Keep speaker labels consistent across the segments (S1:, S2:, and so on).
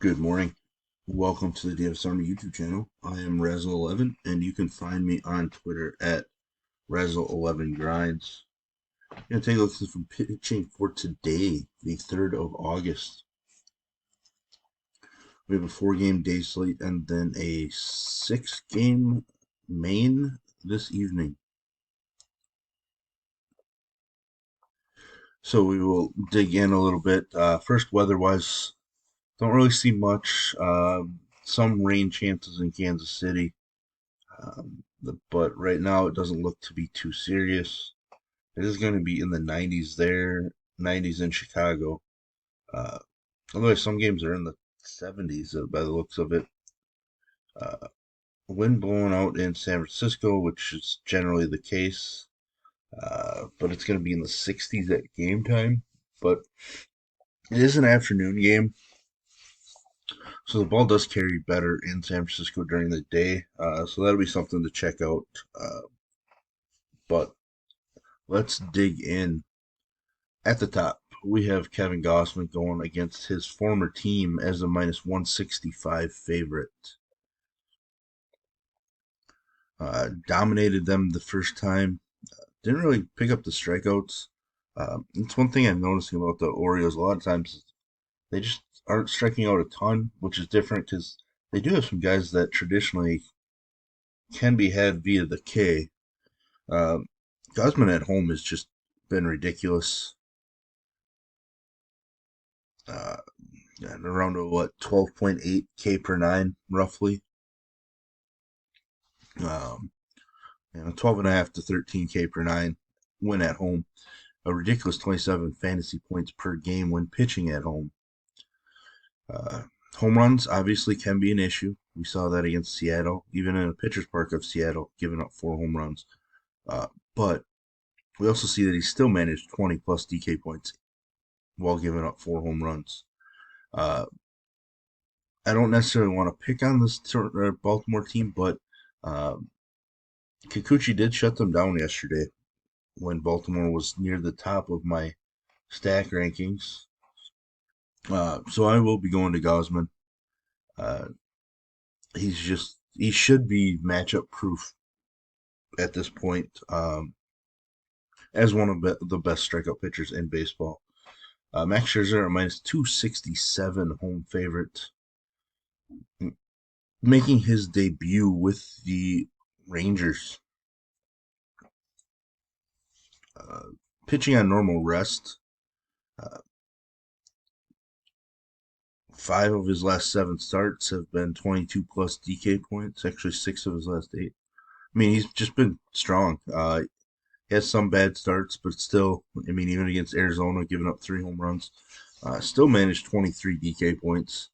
S1: Good morning. Welcome to the DFS Army YouTube channel. I am Razzle11, and you can find me on Twitter at Razzle11Grinds. I'm going to take a look at some pitching for today, the 3rd of August. We have a 4-game day slate and then a 6-game main this evening. So we will dig in a little bit. First, weather-wise, don't really see much. Some rain chances in Kansas City. But right now it doesn't look to be too serious. It is going to be in the 90s there, 90s in Chicago. Uh, Although some games are in the 70s by the looks of it. Uh, Wind blowing out in San Francisco, which is generally the case. But it's going to be in the 60s at game time. But it is an afternoon game, so the ball does carry better in San Francisco during the day. So that'll be something to check out. But let's dig in. At the top, we have Kevin Gossman going against his former team as a minus 165 favorite. Dominated them the first time. Didn't really pick up the strikeouts. It's one thing I'm noticing about the Orioles. A lot of times they just aren't striking out a ton, which is different because they do have some guys that traditionally can be had via the K. Gossman at home has just been ridiculous. Uh, Around what 12.8 K per nine roughly. 12.5 to 13 K per nine when at home. A ridiculous 27 fantasy points per game when pitching at home. Home runs obviously can be an issue. We saw that against Seattle, even in a pitcher's park of Seattle, giving up 4 home runs. But we also see that he still managed 20 plus DK points while giving up 4 home runs. I don't necessarily want to pick on this Baltimore team, but Kikuchi did shut them down yesterday when Baltimore was near the top of my stack rankings. So I will be going to Gosman. He should be matchup proof at this point, as one of the best strikeout pitchers in baseball. Max Scherzer, a minus 267 home favorite, making his debut with the Rangers. Pitching on normal rest. 5 of his last 7 starts have been 22 plus DK points. Actually, 6 of his last 8. I mean, he's just been strong. He has some bad starts, but still, I mean, even against Arizona, giving up 3 home runs, still managed 23 DK points.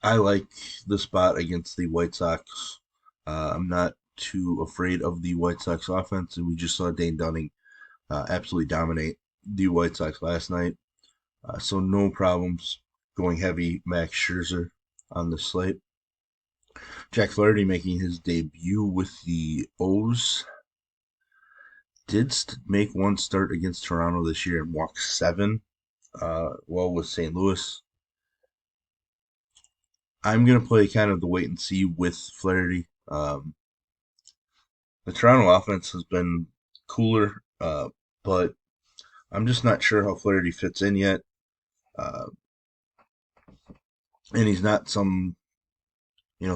S1: I like the spot against the White Sox. I'm not too afraid of the White Sox offense, and we just saw Dane Dunning absolutely dominate the White Sox last night. So no problems going heavy Max Scherzer on the slate. Jack Flaherty making his debut with the O's. Did make one start against Toronto this year and walked 7 with St. Louis. I'm going to play kind of the wait and see with Flaherty. The Toronto offense has been cooler, but I'm just not sure how Flaherty fits in yet. And he's not some,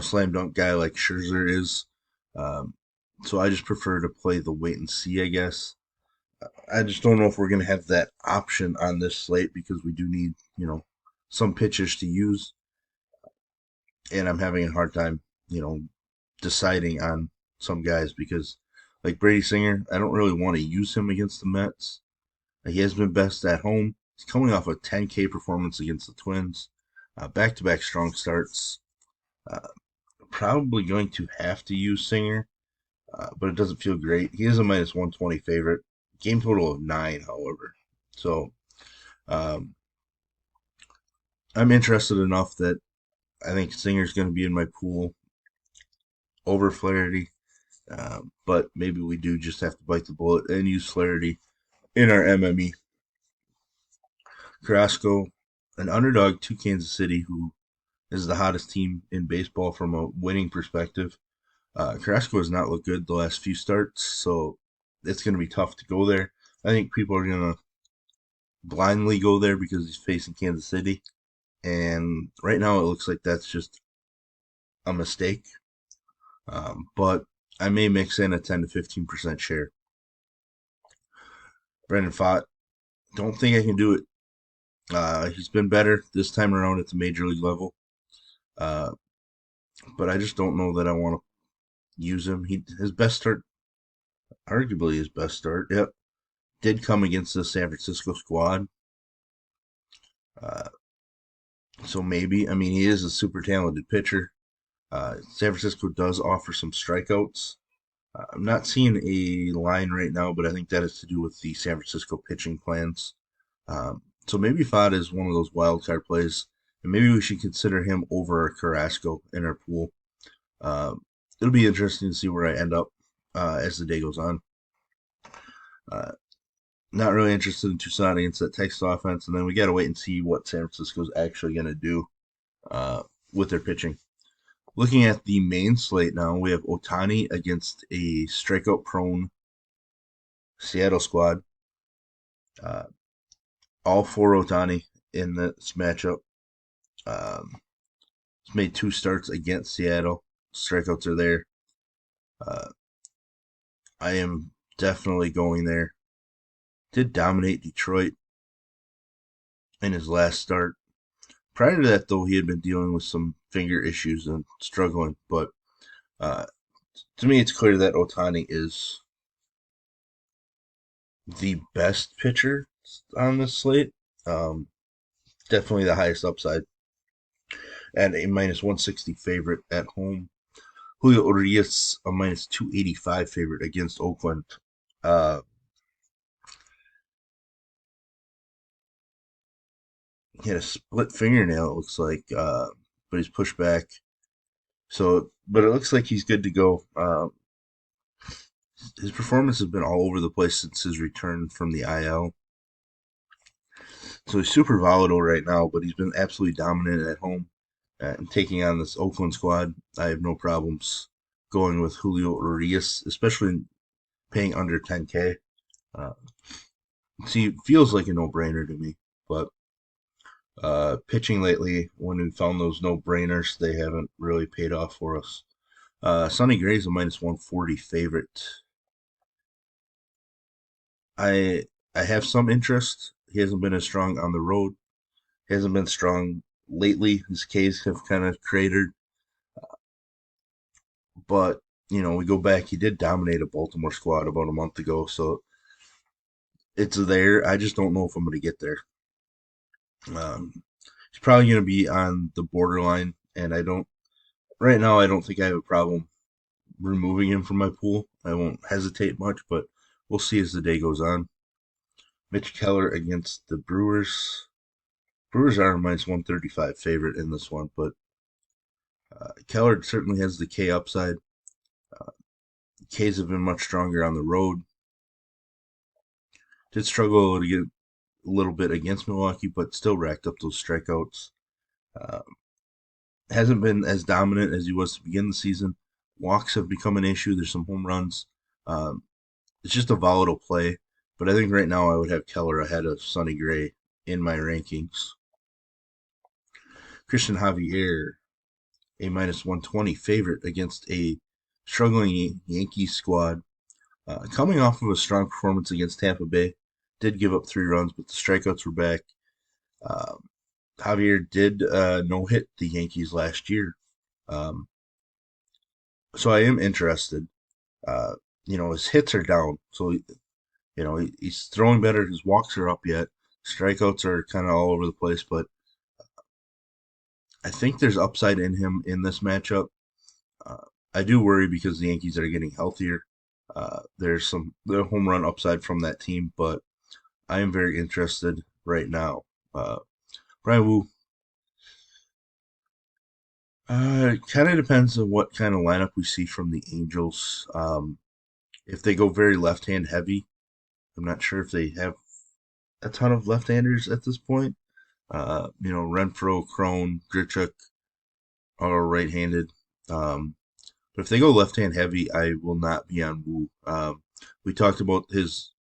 S1: slam dunk guy like Scherzer is. So I just prefer to play the wait and see, I guess. I just don't know if we're going to have that option on this slate because we do need, some pitchers to use. And I'm having a hard time, deciding on some guys because, like Brady Singer, I don't really want to use him against the Mets. He has been best at home. He's coming off a 10K performance against the Twins. Back-to-back strong starts. Probably going to have to use Singer, but it doesn't feel great. He is a minus 120 favorite. Game total of 9, however. So um, I'm interested enough that I think Singer's going to be in my pool over Flaherty. But maybe we do just have to bite the bullet and use Flaherty in our MME. Carrasco, an underdog to Kansas City, who is the hottest team in baseball from a winning perspective. Carrasco has not looked good the last few starts, so it's going to be tough to go there. I think people are going to blindly go there because he's facing Kansas City, and right now it looks like that's just a mistake. But I may mix in a 10 to 15% share. Brendan Fott, don't think I can do it. He's been better this time around at the major league level, uh, but I just don't know that I want to use him. His best start, arguably his best start, yep, did come against the San Francisco squad. Uh, so maybe, I mean, he is a super talented pitcher. San Francisco does offer some strikeouts. I'm not seeing a line right now, but I think that has to do with the San Francisco pitching plans. So maybe Fad is one of those wild card plays, and maybe we should consider him over Carrasco in our pool. It'll be interesting to see where I end up as the day goes on. Uh, Not really interested in Tucson against that Texas offense, and then we got to wait and see what San Francisco's actually going to do with their pitching. Looking at the main slate now, we have Otani against a strikeout prone Seattle squad. Uh, all four Otani in this matchup. He's made two starts against Seattle. Strikeouts are there. Uh, I am definitely going there. Did dominate Detroit in his last start. Prior to that, though, he had been dealing with some finger issues and struggling. But uh, to me, it's clear that Otani is the best pitcher on this slate. Um, Definitely the highest upside, and a minus 160 favorite at home. Julio Urias, a minus 285 favorite against Oakland. Uh, he had a split fingernail, it looks like, but he's pushed back. So, but it looks like he's good to go. His performance has been all over the place since his return from the IL. So he's super volatile right now, but he's been absolutely dominant at home and taking on this Oakland squad. I have no problems going with Julio Urias, especially paying under 10K. Uh, See, it feels like a no-brainer to me, but pitching lately, when we found those no-brainers, they haven't really paid off for us. Sonny Gray's a minus 140 favorite. I I have some interest. He hasn't been as strong on the road. He hasn't been strong lately. His K's have kind of cratered, but we go back. He did dominate a Baltimore squad about a month ago, so it's there. I just don't know if I'm going to get there. Um, he's probably going to be on the borderline, and I don't right now. I don't think I have a problem removing him from my pool. I won't hesitate much, but we'll see as the day goes on. Mitch Keller against the Brewers. Brewers are a minus 135 favorite in this one, but Keller certainly has the K upside. Uh, K's have been much stronger on the road. Did struggle to get a little bit against Milwaukee, but still racked up those strikeouts. Uh, hasn't been as dominant as he was to begin the season. Walks have become an issue. There's some home runs. Um, it's just a volatile play, but I think right now I would have Keller ahead of Sonny Gray in my rankings. Christian Javier, a minus 120 favorite against a struggling Yankees squad. Coming off of a strong performance against Tampa Bay, did give up 3 runs, but the strikeouts were back. Um, Javier did no hit the Yankees last year, um, so I am interested. Uh, his hits are down, so he's throwing better. His walks are up yet. Strikeouts are kind of all over the place, but I think there's upside in him in this matchup. Uh, I do worry because the Yankees are getting healthier. There's some the home run upside from that team, but I am very interested right now. Brian Wu, it kind of depends on what kind of lineup we see from the Angels. If they go very left-hand heavy, I'm not sure if they have. a ton of left-handers at this point. Renfro, Crone, Grichuk are right-handed. But if they go left-hand heavy, I will not be on Wu. We talked about his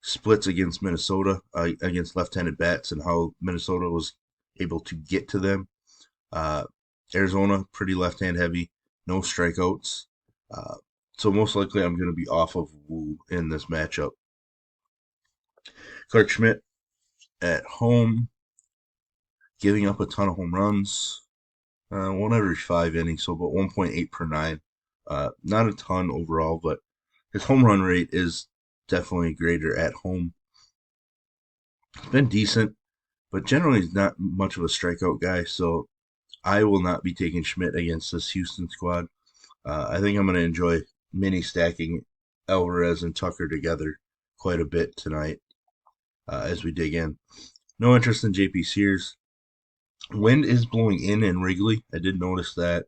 S1: splits against Minnesota, against left-handed bats, and how Minnesota was able to get to them. Uh, Arizona, pretty left-hand heavy, no strikeouts. Uh, so most likely I'm going to be off of Wu in this matchup. Clark Schmidt at home, giving up a ton of home runs, one every 5 innings, so about 1.8 per nine. Not a ton overall, but his home run rate is definitely greater at home. It's been decent, but generally he's not much of a strikeout guy, so I will not be taking Schmidt against this Houston squad. I think I'm going to enjoy mini stacking Alvarez and Tucker together quite a bit tonight as we dig in. No interest in JP Sears. Wind is blowing in Wrigley. I did notice that.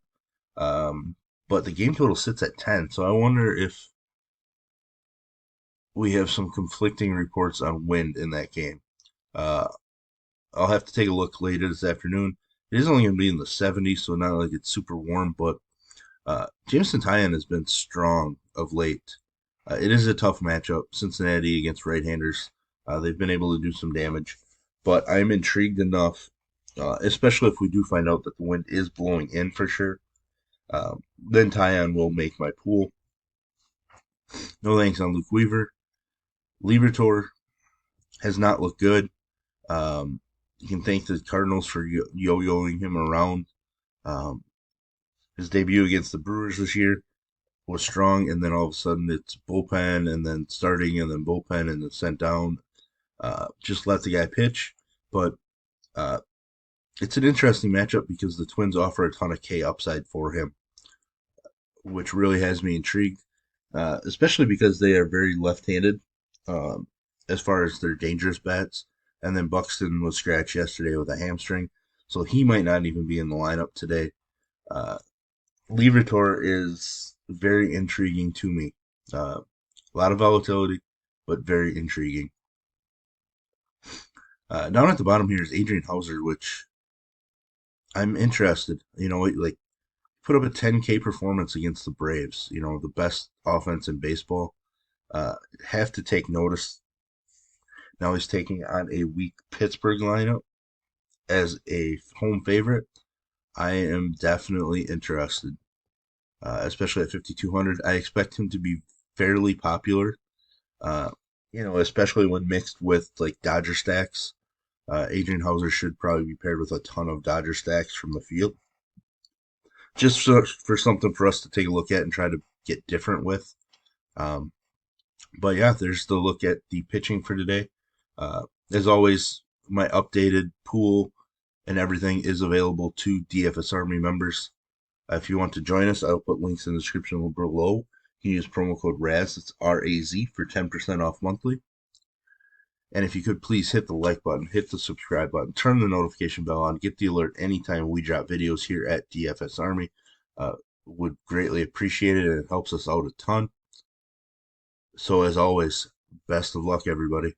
S1: But the game total sits at 10, so I wonder if we have some conflicting reports on wind in that game. Uh, I'll have to take a look later this afternoon. It is only going to be in the 70s, so not like it's super warm, but Jameson Taillon has been strong of late. It is a tough matchup, Cincinnati against right-handers. They've been able to do some damage, but I'm intrigued enough, especially if we do find out that the wind is blowing in for sure. Then Taillon will make my pool. No thanks on Luke Weaver. Liberatore has not looked good. You can thank the Cardinals for yo-yoing him around. Um, his debut against the Brewers this year was strong, and then all of a sudden it's bullpen, and then starting, and then bullpen, and then sent down. Just let the guy pitch, but uh, it's an interesting matchup because the Twins offer a ton of K upside for him, which really has me intrigued, especially because they are very left-handed um, as far as their dangerous bats. And then Buxton was scratched yesterday with a hamstring, so he might not even be in the lineup today. Uh, Liberatore is very intriguing to me. A lot of volatility, but very intriguing. Down at the bottom here is Adrian Hauser, which I'm interested. Like put up a 10K performance against the Braves. The best offense in baseball. Have to take notice. Now he's taking on a weak Pittsburgh lineup as a home favorite. I am definitely interested, especially at 5,200. I expect him to be fairly popular, uh, especially when mixed with like Dodger stacks. Adrian Hauser should probably be paired with a ton of Dodger stacks from the field, just for something for us to take a look at and try to get different with. Um, but yeah, there's the look at the pitching for today. As always, my updated pool and everything is available to DFS Army members. If you want to join us, I'll put links in the description below. You can use promo code RAZ, it's RAZ, for 10% off monthly. And if you could please hit the like button, hit the subscribe button, turn the notification bell on, get the alert anytime we drop videos here at DFS Army. Would greatly appreciate it, and it helps us out a ton. So as always, best of luck, everybody.